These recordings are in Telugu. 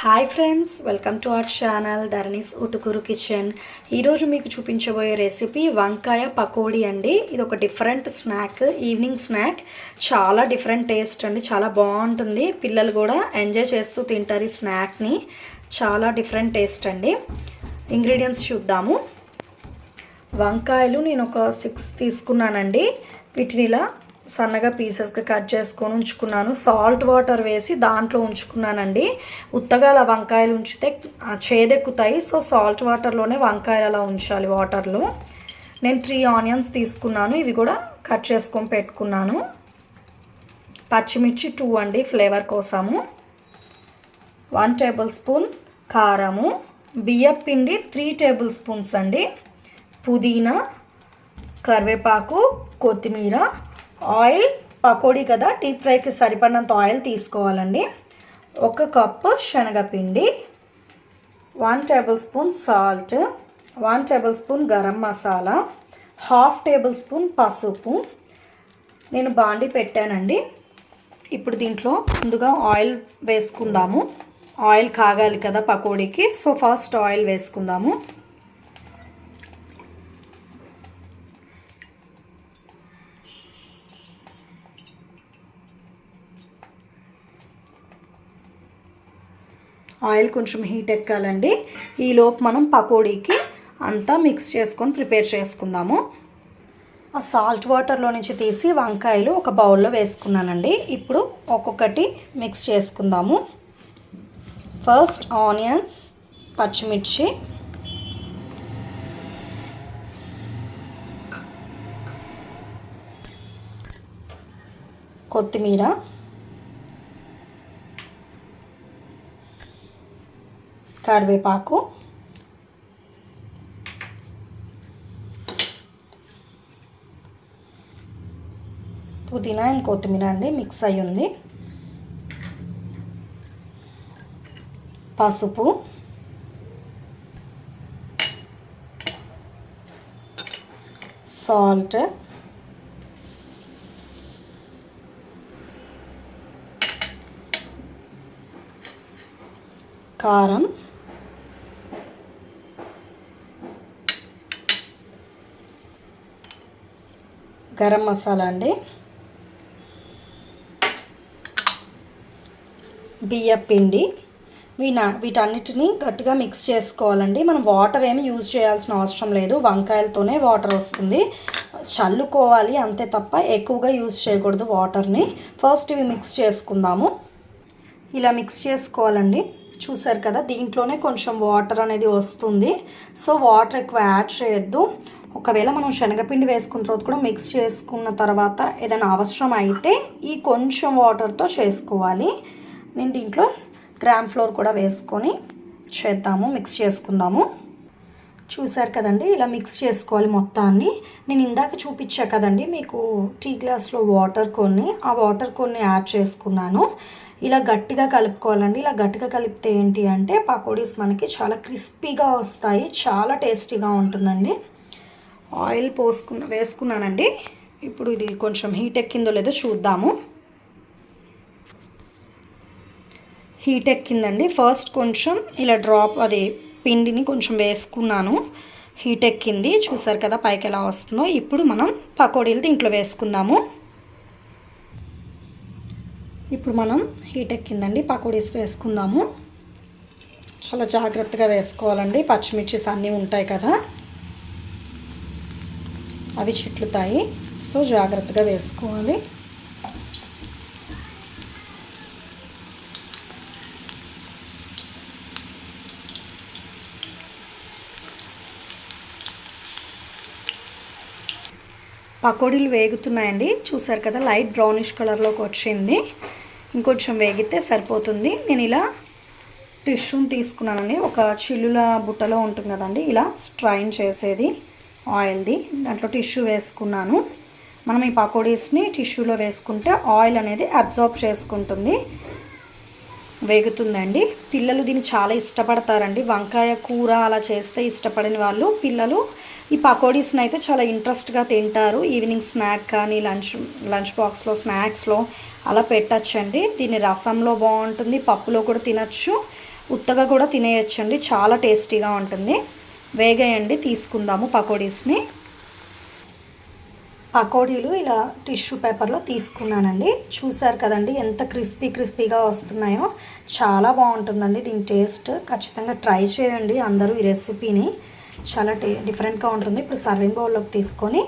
Hi friends, welcome to our channel Dharani's Utukuru kitchen. ఈరోజు మీకు చూపించబోయే రెసిపీ వంకాయ పకోడీ అండి. ఇది ఒక డిఫరెంట్ స్నాక్, ఈవినింగ్ స్నాక్. చాలా డిఫరెంట్ టేస్ట్ అండి, చాలా బాగుంటుంది. పిల్లలు కూడా ఎంజాయ్ చేస్తూ తింటారు ఈ స్నాక్ని. చాలా డిఫరెంట్ టేస్ట్ అండి. ఇంగ్రీడియంట్స్ చూద్దాము. వంకాయలు నేను ఒక 6 తీసుకున్నానండి. వీటిని ఇలా సన్నగా పీసెస్గా కట్ చేసుకొని ఉంచుకున్నాను. సాల్ట్ వాటర్ వేసి దాంట్లో ఉంచుకున్నానండి. ఉత్తగా అలా వంకాయలు ఉంచితే చేదెక్కుతాయి. సో సాల్ట్ వాటర్లోనే వంకాయలు అలా ఉంచాలి వాటర్లో. నేను 3 ఆనియన్స్ తీసుకున్నాను. ఇవి కూడా కట్ చేసుకొని పెట్టుకున్నాను. పచ్చిమిర్చి 2 అండి ఫ్లేవర్ కోసము. 1 టేబుల్ స్పూన్ కారము. బియ్యపిండి 3 టేబుల్ స్పూన్స్ అండి. పుదీనా, కరివేపాకు, కొత్తిమీర, ఆయిల్. పకోడీ కదా, డీప్ ఫ్రైకి సరిపడినంత ఆయిల్ తీసుకోవాలండి. 1 కప్పు శనగపిండి, 1 table spoon salt, 1 table spoon garam masala, 1/2 table spoon పసుపు. నేను బాండి పెట్టానండి. ఇప్పుడు దీంట్లో ముందుగా ఆయిల్ వేసుకుందాము. ఆయిల్ కాగాలి కదా పకోడీకి, సో ఫస్ట్ ఆయిల్ వేసుకుందాము. ఆయిల్ కొంచెం హీట్ ఎక్కాలండి. ఈలోపు మనం పకోడీకి అంతా మిక్స్ చేసుకొని ప్రిపేర్ చేసుకుందాము. ఆ సాల్ట్ వాటర్లో నుంచి తీసి వంకాయలు ఒక బౌల్లో వేసుకున్నానండి. ఇప్పుడు ఒక్కొక్కటి మిక్స్ చేసుకుందాము. ఫస్ట్ ఆనియన్స్, పచ్చిమిర్చి, కొత్తిమీర, కరివేపాకు, పుదీనా అండ్ కొత్తిమీర అండి మిక్స్ అయ్యి ఉంది. పసుపు, సాల్ట్, కారం, గరం మసాలా అండి, బియ్యపిండి. వీటన్నిటిని గట్టిగా మిక్స్ చేసుకోవాలండి. మనం వాటర్ ఏమి యూజ్ చేయాల్సిన అవసరం లేదు. వంకాయలతోనే వాటర్ వస్తుంది, చల్లుకోవాలి అంతే తప్ప ఎక్కువగా యూజ్ చేయకూడదు వాటర్ని. ఫస్ట్ ఇవి మిక్స్ చేసుకుందాము. ఇలా మిక్స్ చేసుకోవాలండి. చూసారు కదా, దీంట్లోనే కొంచెం వాటర్ అనేది వస్తుంది. సో వాటర్ ఎక్కువ యాడ్ చేయొద్దు. ఒకవేళ మనం శనగపిండి వేసుకున్న తర్వాత కూడా మిక్స్ చేసుకున్న తర్వాత ఏదైనా అవసరం అయితే ఈ కొంచెం వాటర్తో చేసుకోవాలి. నేను దీంట్లో గ్రామ్ ఫ్లోర్ కూడా వేసుకొని చేద్దాము, మిక్స్ చేసుకుందాము. చూసారు కదండి, ఇలా మిక్స్ చేసుకోవాలి మొత్తాన్ని. నేను ఇందాక చూపించా కదండి మీకు టీ గ్లాస్లో వాటర్ కొన్ని, ఆ వాటర్ కొన్ని యాడ్ చేసుకున్నాను. ఇలా గట్టిగా కలుపుకోవాలండి. ఇలా గట్టిగా కలిపితే ఏంటి అంటే పకోడీస్ మనకి చాలా క్రిస్పీగా వస్తాయి, చాలా టేస్టీగా ఉంటుందండి. ఆయిల్ వేసుకున్నానండి. ఇప్పుడు ఇది కొంచెం హీట్ ఎక్కిందో లేదో చూద్దాము. హీట్ ఎక్కిందండి. ఫస్ట్ కొంచెం ఇలా అది పిండిని కొంచెం వేసుకున్నాను. హీట్ ఎక్కింది. చూసారు కదా పైకి ఎలా వస్తుందో. ఇప్పుడు మనం పకోడీలు దీంట్లో వేసుకుందాము. ఇప్పుడు మనం హీట్ ఎక్కిందండి, పకోడీస్ వేసుకుందాము. చాలా జాగ్రత్తగా వేసుకోవాలండి. పచ్చిమిర్చిస్ అన్నీ ఉంటాయి కదా, అవి చిట్లుతాయి. సో జాగ్రత్తగా వేసుకోవాలి. పకోడీలు వేగుతున్నాయండి. చూసారు కదా, లైట్ బ్రౌనిష్ కలర్లోకి వచ్చింది. ఇంకొంచెం వేగితే సరిపోతుంది. నేను ఇలా టిష్యూని తీసుకున్నానండి. ఒక చిల్లుల బుట్టలో ఉంటుంది కదండి, ఇలా స్ట్రైన్ చేసేది ఆయిల్ది. దాంట్లో టిష్యూ వేసుకున్నాను. మనం ఈ పకోడీస్ని టిష్యూలో వేసుకుంటే ఆయిల్ అనేది అబ్జార్బ్ చేసుకుంటుంది. వేగుతుందండి. పిల్లలు దీన్ని చాలా ఇష్టపడతారండి. వంకాయ కూర అలా చేస్తే ఇష్టపడని వాళ్ళు పిల్లలు ఈ పకోడీస్ని అయితే చాలా ఇంట్రెస్ట్గా తింటారు. ఈవినింగ్ స్నాక్ కానీ లంచ్ బాక్స్లో స్నాక్స్లో అలా పెట్టచ్చండి. దీన్ని రసంలో బాగుంటుంది, పప్పులో కూడా తినచ్చు. ఉత్తగా కూడా తినేయచ్చండి, చాలా టేస్టీగా ఉంటుంది. వేగేయండి, తీసుకుందాము పకోడీస్ని. పకోడీలు ఇలా టిష్యూ పేపర్లో తీసుకున్నానండి. చూసారు కదండి ఎంత క్రిస్పీగా వస్తున్నాయో. చాలా బాగుంటుందండి దీని టేస్ట్. ఖచ్చితంగా ట్రై చేయండి అందరూ ఈ రెసిపీని. చాలా డిఫరెంట్గా ఉంటుంది. ఇప్పుడు సర్వింగ్ బౌల్లోకి తీసుకొని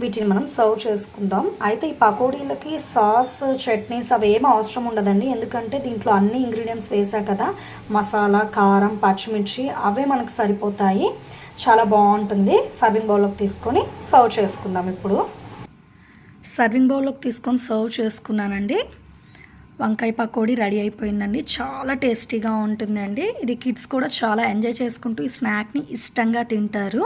వీటిని మనం సర్వ్ చేసుకుందాం. అయితే ఈ పకోడీలకి సాస్, చట్నీస్ అవి ఏమీ అవసరం ఉండదండి. ఎందుకంటే దీంట్లో అన్ని ఇంగ్రీడియంట్స్ వేసా కదా, మసాలా, కారం, పచ్చిమిర్చి అవే మనకు సరిపోతాయి. చాలా బాగుంటుంది. సర్వింగ్ బౌల్లోకి తీసుకొని సర్వ్ చేసుకుందాం. ఇప్పుడు సర్వింగ్ బౌల్లోకి తీసుకొని సర్వ్ చేసుకున్నానండి. వంకాయ పకోడీ రెడీ అయిపోయిందండి. చాలా టేస్టీగా ఉంటుందండి. ఇది కిడ్స్ కూడా చాలా ఎంజాయ్ చేసుకుంటూ ఈ స్నాక్ని ఇష్టంగా తింటారు.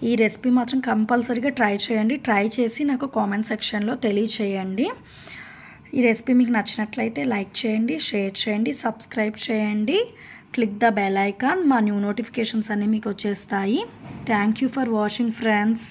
ఈ రెసిపీ మాత్రం కంపల్సరీగా ట్రై చేయండి. ట్రై చేసి నాకు కామెంట్ సెక్షన్లో తెలియచేయండి. ఈ రెసిపీ మీకు నచ్చినట్లయితే లైక్ చేయండి, షేర్ చేయండి, సబ్స్క్రైబ్ చేయండి. Click the bell icon. మా న్యూ నోటిఫికేషన్స్ అన్నీ మీకు వచ్చేస్తాయి. Thank you for watching friends.